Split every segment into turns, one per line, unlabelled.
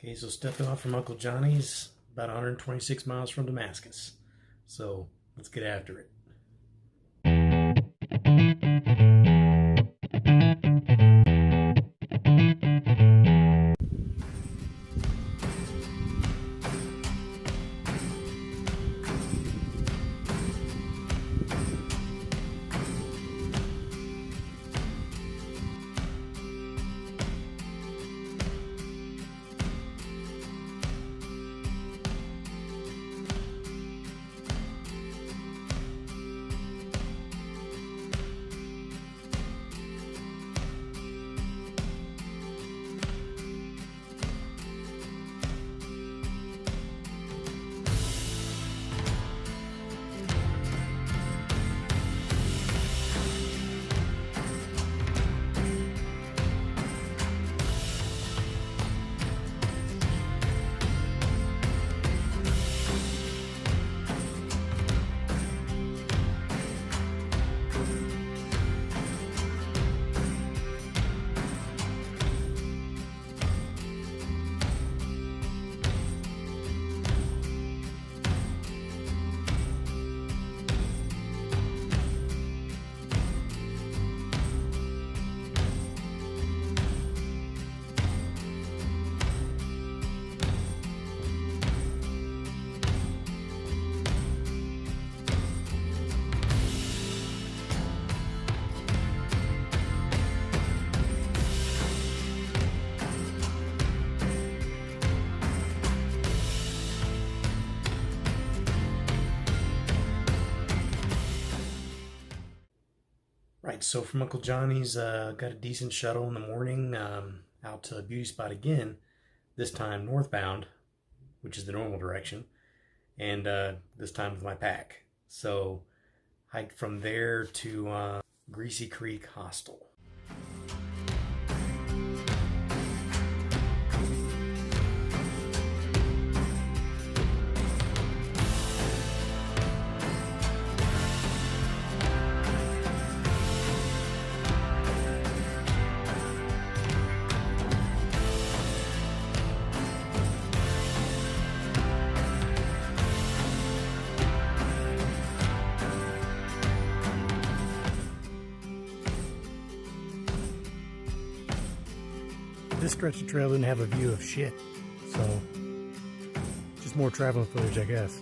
Okay, so stepping off from Uncle Johnny's, about 126 miles from Damascus. So let's get after it. Right, so from Uncle Johnny's, got a decent shuttle in the morning out to Beauty Spot again, this time northbound, which is the normal direction, and this time with my pack. So hiked from there to Greasy Creek Hostel. This stretch of trail didn't have a view of shit, so just more traveling footage, I guess.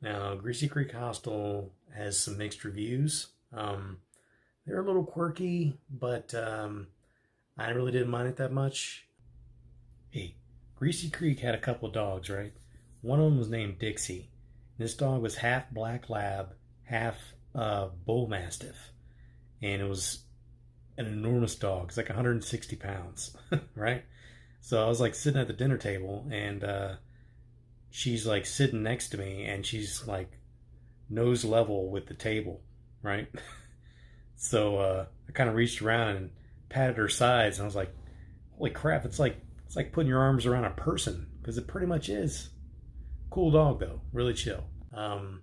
Now, Greasy Creek Hostel has some mixed reviews. They're a little quirky, but I really didn't mind it that much. Hey, Greasy Creek had a couple of dogs, right? One of them was named Dixie. This dog was half black lab, half bull mastiff. And it was an enormous dog. It's like 160 pounds, right? So I was like sitting at the dinner table, and she's like sitting next to me, and she's like nose level with the table, right? So I kind of reached around and patted her sides, and I was like, holy crap, it's like putting your arms around a person, because it pretty much is. Cool dog though, really chill. The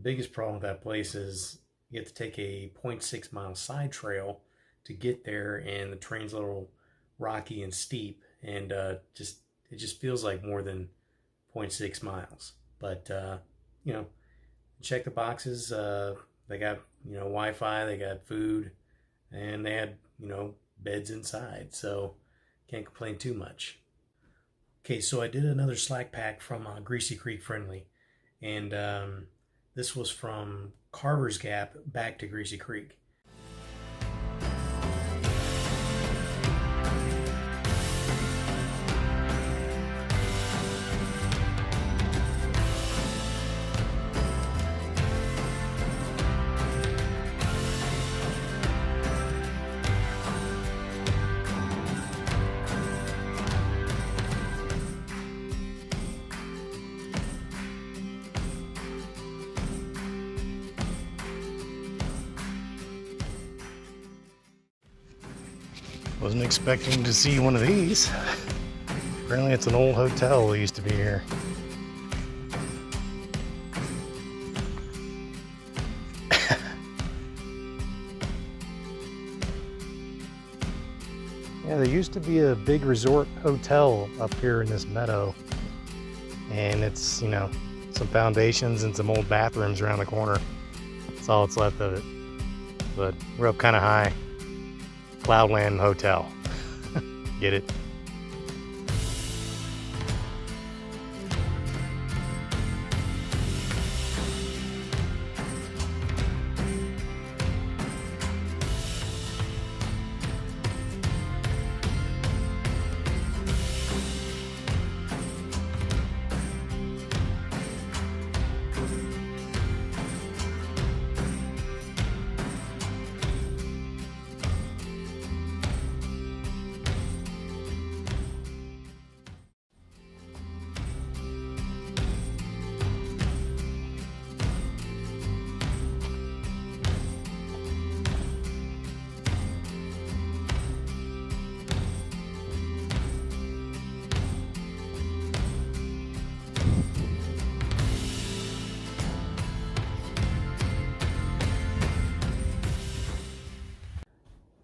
biggest problem with that place is you have to take a 0.6 mile side trail to get there, and the terrain's a little rocky and steep, and it just feels like more than 0.6 miles. But you know, check the boxes. They got, you know, Wi-Fi, they got food, and they had, you know, beds inside, so can't complain too much. Okay, so I did another slack pack from Greasy Creek Friendly, and this was from Carver's Gap back to Greasy Creek. Wasn't expecting to see one of these. Apparently it's an old hotel that used to be here. Yeah, there used to be a big resort hotel up here in this meadow. And it's, you know, some foundations and some old bathrooms around the corner. That's all that's left of it. But we're up kind of high. Cloudland Hotel. Get it?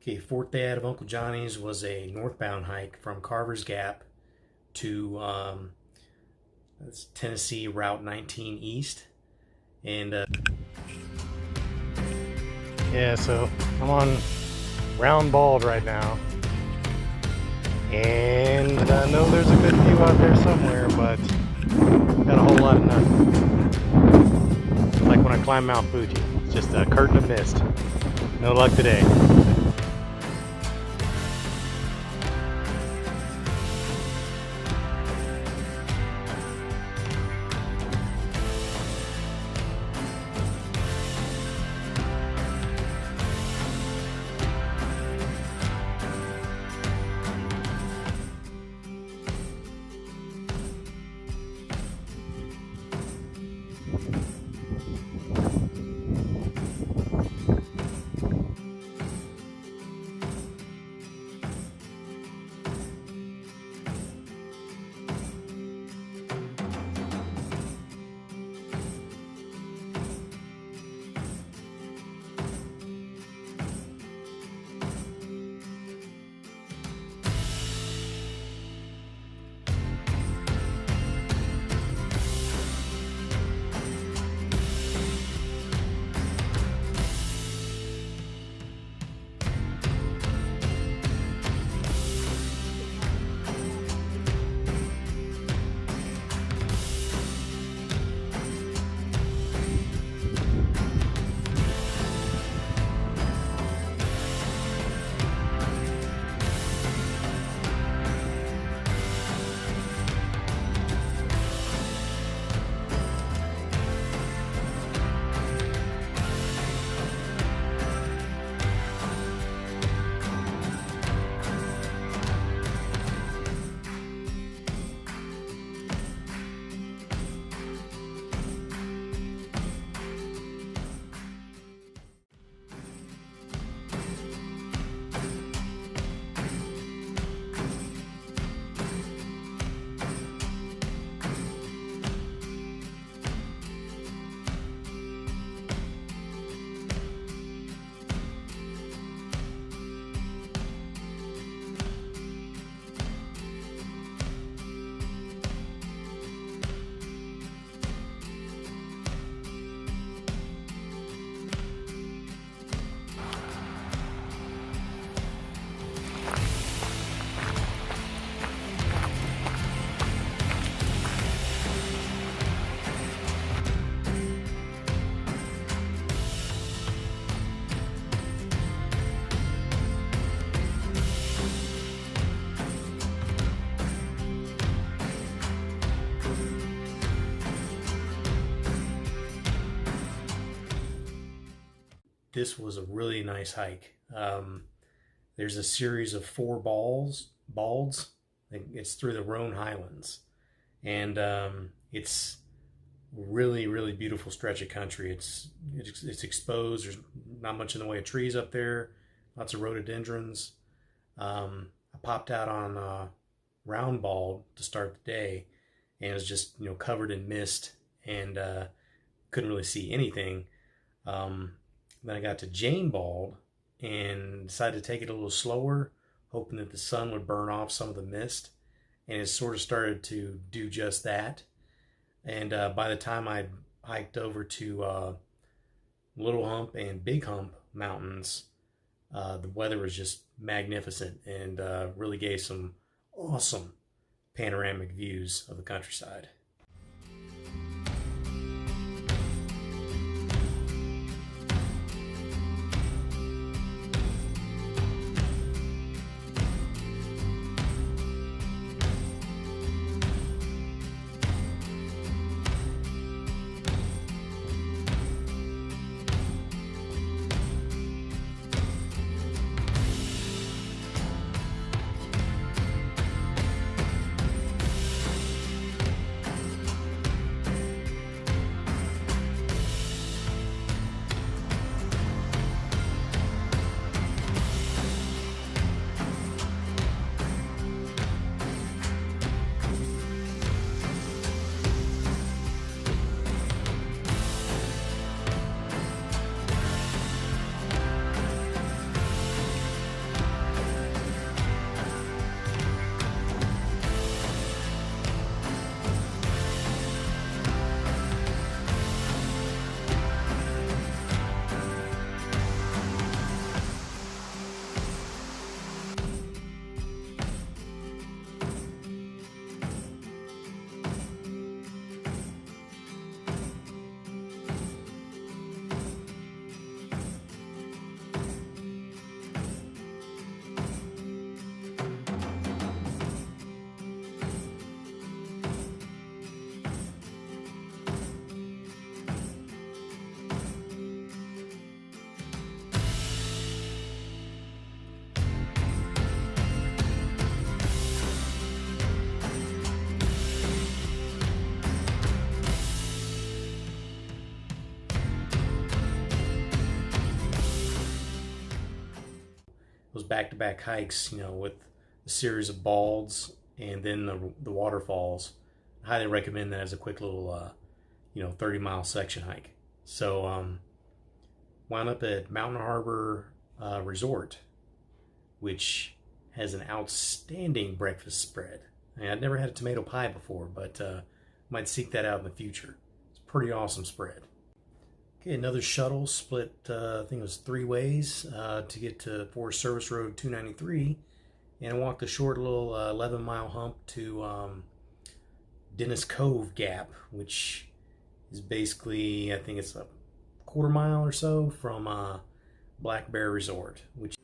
Okay, fourth day out of Uncle Johnny's was a northbound hike from Carver's Gap to Tennessee Route 19 East. And yeah, so I'm on Round Bald right now. And I know there's a good view out there somewhere, but got a whole lot of nothing. It's like when I climb Mount Fuji. It's just a curtain of mist. No luck today. This was a really nice hike. There's a series of four balds. It's through the Roan Highlands. And it's really beautiful stretch of country. It's exposed. There's not much in the way of trees up there. Lots of rhododendrons. I popped out on Round Ball to start the day, and it was just covered in mist and couldn't really see anything. Then I got to Jane Bald and decided to take it a little slower, hoping that the sun would burn off some of the mist, and it sort of started to do just that. And by the time I hiked over to Little Hump and Big Hump mountains, the weather was just magnificent and really gave some awesome panoramic views of the countryside. Those back-to-back hikes, with a series of balds and then the waterfalls. I highly recommend that as a quick little, 30-mile section hike. So, wound up at Mountain Harbor Resort, which has an outstanding breakfast spread. I'd never had a tomato pie before, but might seek that out in the future. It's a pretty awesome spread. Okay, another shuttle split, I think it was 3 ways to get to Forest Service Road 293, and I walked a short little 11-mile hump to Dennis Cove Gap, which is basically, I think it's a quarter mile or so from Black Bear Resort, which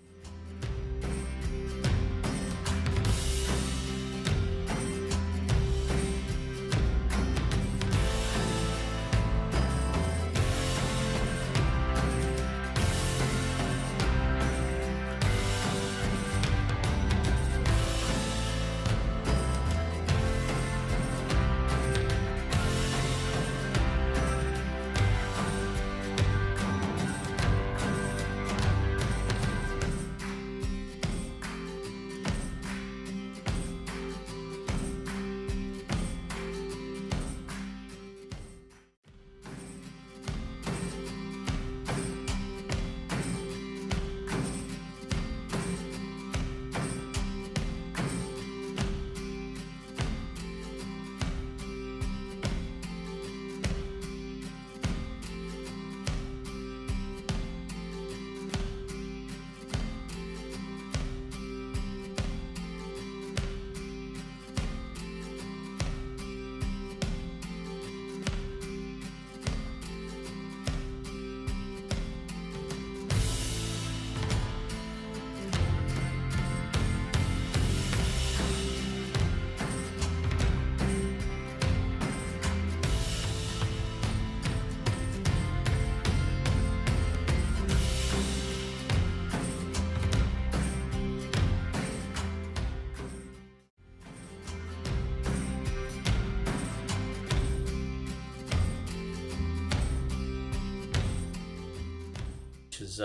is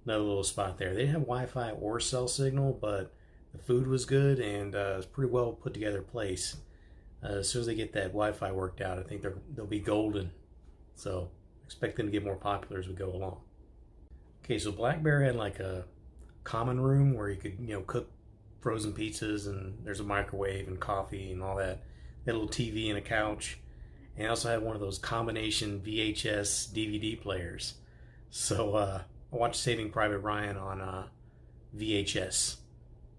another little spot there. They didn't have Wi-Fi or cell signal, but the food was good, and it's a pretty well put together place. As soon as they get that Wi-Fi worked out, I think they'll be golden. So expect them to get more popular as we go along. Okay, so Black Bear had like a common room where you could, cook frozen pizzas, and there's a microwave and coffee and all that. They had a little TV and a couch, and I also had one of those combination VHS DVD players. So I watched Saving Private Ryan on VHS.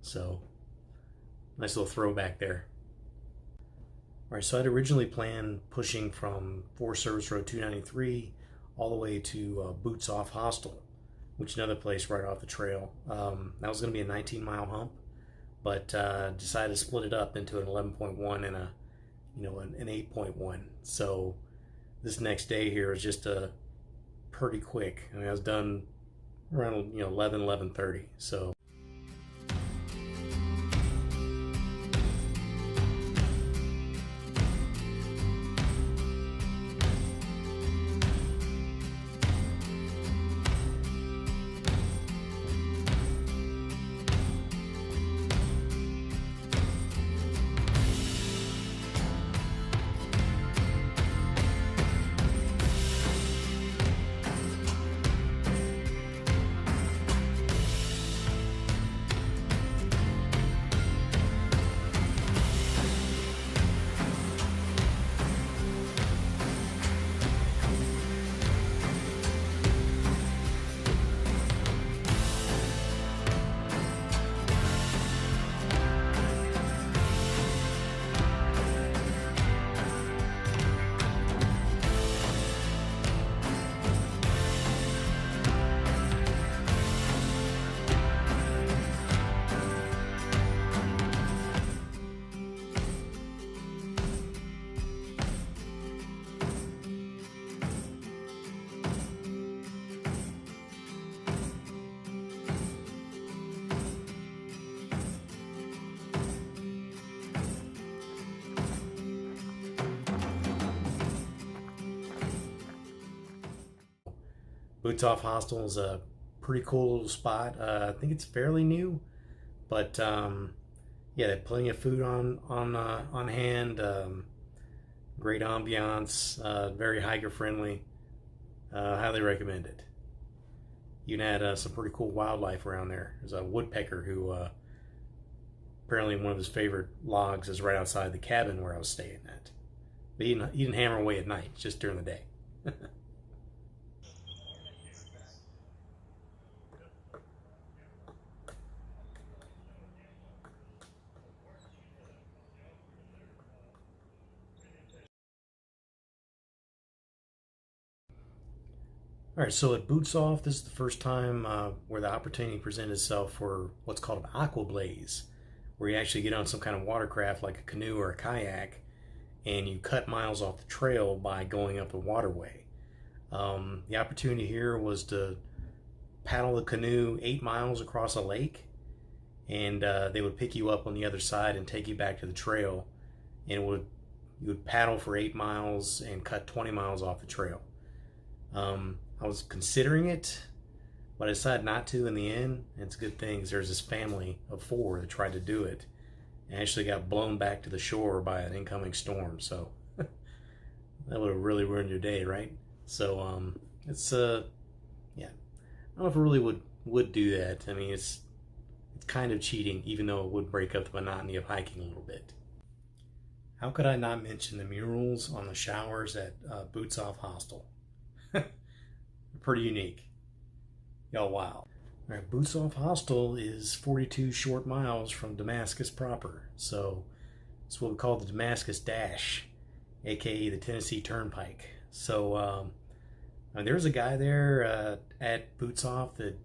So nice little throwback there. All right, so I'd originally planned pushing from Forest Service Road 293 all the way to Boots Off Hostel, which is another place right off the trail. That was going to be a 19-mile hump, but decided to split it up into an 11.1 and an 8.1. So this next day here is just pretty quick. I mean, I was done around 11:30. So. Boots Off Hostel is a pretty cool little spot. I think it's fairly new, but yeah, they have plenty of food on hand. Great ambiance, very hiker friendly. Highly recommend it. You can add some pretty cool wildlife around there. There's a woodpecker who apparently one of his favorite logs is right outside the cabin where I was staying at. But he didn't hammer away at night, just during the day. All right, so at Boots Off, this is the first time where the opportunity presented itself for what's called an aqua blaze, where you actually get on some kind of watercraft like a canoe or a kayak, and you cut miles off the trail by going up a waterway. The opportunity here was to paddle the canoe 8 miles across a lake, and they would pick you up on the other side and take you back to the trail, and you would paddle for 8 miles and cut 20 miles off the trail. I was considering it, but I decided not to in the end. It's a good thing, 'cause there's this family of 4 that tried to do it and actually got blown back to the shore by an incoming storm. So that would have really ruined your day, right? So it's yeah, I don't know if I really would do that. I mean, it's kind of cheating, even though it would break up the monotony of hiking a little bit. How could I not mention the murals on the showers at Boots Off Hostel? Pretty unique. Y'all, wow. All right, Boots Off Hostel is 42 short miles from Damascus proper. So it's what we call the Damascus Dash, aka the Tennessee Turnpike. So there was a guy there at Boots Off that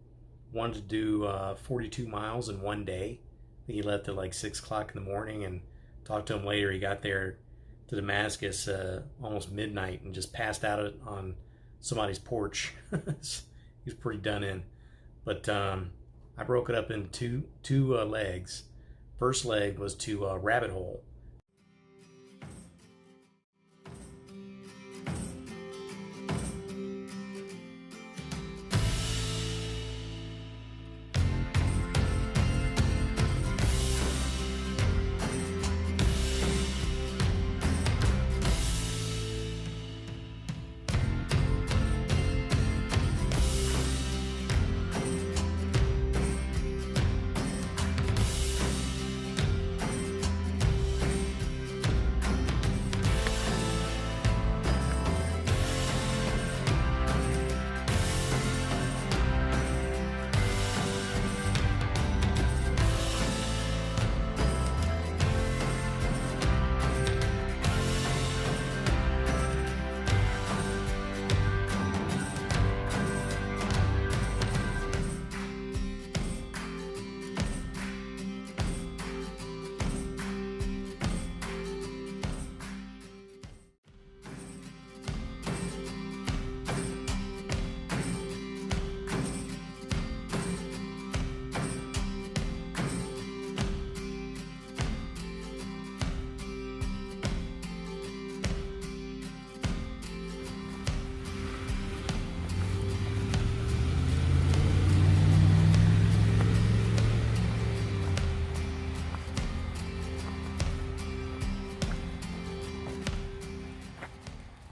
wanted to do 42 miles in one day. I think he left at like 6 o'clock in the morning, and talked to him later. He got there to Damascus almost midnight and just passed out on somebody's porch. He was pretty done in. But I broke it up into two legs. First leg was to Rabbit Hole.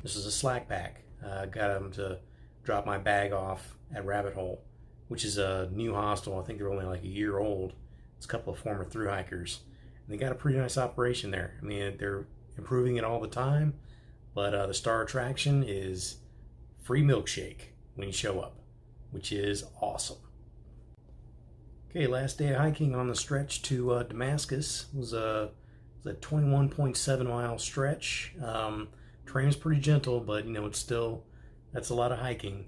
This is a slack pack. Got them to drop my bag off at Rabbit Hole, which is a new hostel. I think they're only like a year old. It's a couple of former thru hikers, and they got a pretty nice operation there. I mean, they're improving it all the time, but the star attraction is free milkshake when you show up, which is awesome. Okay, last day of hiking on the stretch to Damascus was a 21.7 mile stretch. Terrain is pretty gentle, but you know, it's still, that's a lot of hiking.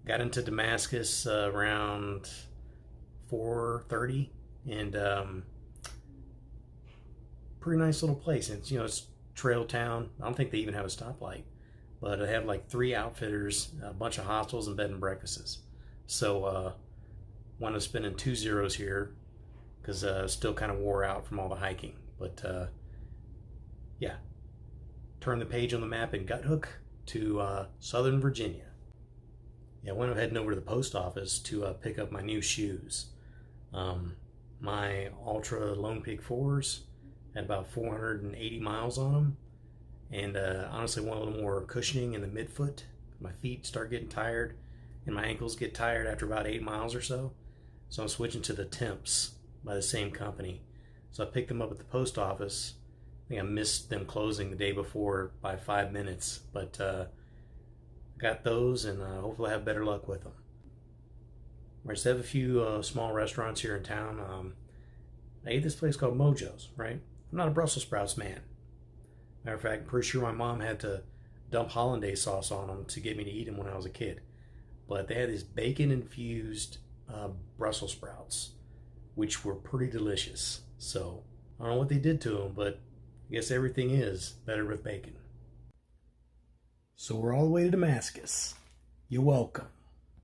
Got into Damascus around 4:30, and pretty nice little place. It's, you know, it's trail town. I don't think they even have a stoplight, but they have like 3 outfitters, a bunch of hostels, and bed and breakfasts. So wound up spending 2 zeros here because still kind of wore out from all the hiking. But yeah, turn the page on the map and gut hook to Southern Virginia. Yeah, I went heading over to the post office to pick up my new shoes. My Ultra Lone Peak 4s had about 480 miles on them, and honestly want a little more cushioning in the midfoot. My feet start getting tired, and my ankles get tired after about 8 miles or so. So I'm switching to the Temps by the same company. So I picked them up at the post office. I think I missed them closing the day before by 5 minutes, but got those, and hopefully I have better luck with them. I just have a few small restaurants here in town. I ate this place called Mojo's, right? I'm not a Brussels sprouts man. Matter of fact, I'm pretty sure my mom had to dump hollandaise sauce on them to get me to eat them when I was a kid. But they had these bacon-infused Brussels sprouts, which were pretty delicious. So I don't know what they did to them, but I guess everything is better with bacon. So we're all the way to Damascus. You're welcome.